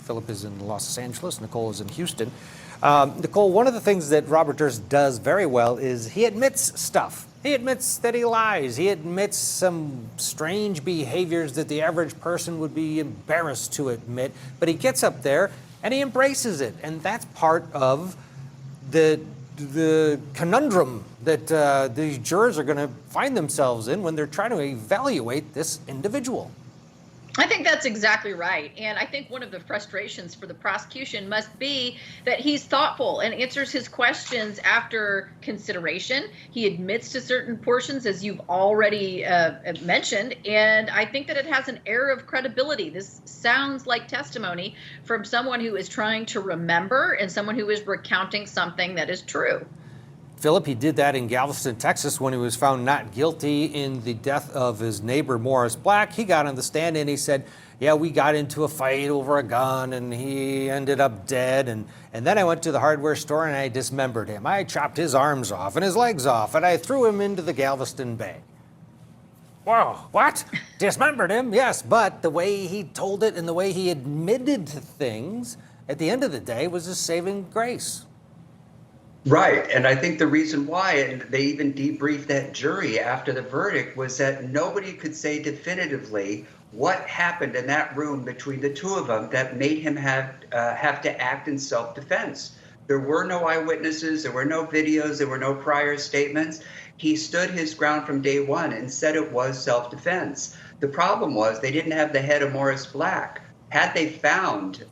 Philip is in Los Angeles. Nicole is in Houston. Nicole, one of the things that Robert Durst does very well is he admits stuff. He admits that he lies. He admits some strange behaviors that the average person would be embarrassed to admit. But he gets up there and he embraces it. And that's part of the conundrum that these jurors are going to find themselves in when they're trying to evaluate this individual. I think that's exactly right. And I think one of the frustrations for the prosecution must be that he's thoughtful and answers his questions after consideration. He admits to certain portions, as you've already mentioned, and I think that it has an air of credibility. This sounds like testimony from someone who is trying to remember and someone who is recounting something that is true. Philip, he did that in Galveston, Texas, when he was found not guilty in the death of his neighbor, Morris Black. He got on the stand and he said, yeah, we got into a fight over a gun and he ended up dead. And then I went to the hardware store and I dismembered him. I chopped his arms off and his legs off and I threw him into the Galveston Bay. Whoa, what? Dismembered him? Yes, but the way he told it and the way he admitted to things at the end of the day was his saving grace. Right, and I think the reason why, and they even debriefed that jury after the verdict, was that nobody could say definitively what happened in that room between the two of them that made him have to act in self-defense. There were no eyewitnesses, there were no videos, there were no prior statements. He stood his ground from day one and said it was self-defense. The problem was they didn't have the head of Morris Black. Had they found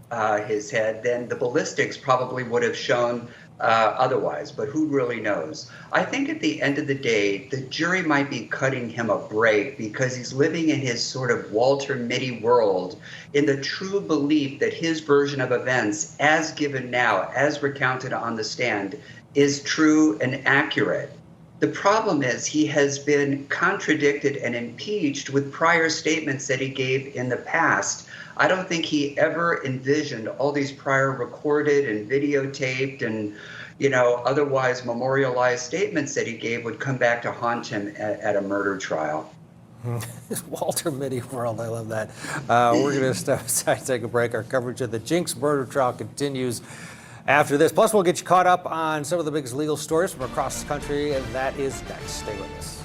his head, then the ballistics probably would have shown otherwise, but who really knows? I think at the end of the day, the jury might be cutting him a break because he's living in his sort of Walter Mitty world in the true belief that his version of events, as given now, as recounted on the stand, is true and accurate. The problem is he has been contradicted and impeached with prior statements that he gave in the past. I don't think he ever envisioned all these prior recorded and videotaped and, otherwise memorialized statements that he gave would come back to haunt him at a murder trial. Walter Mitty world, I love that. We're going to step aside, take a break. Our coverage of the Jinx murder trial continues after this. Plus, we'll get you caught up on some of the biggest legal stories from across the country, and that is next. Stay with us.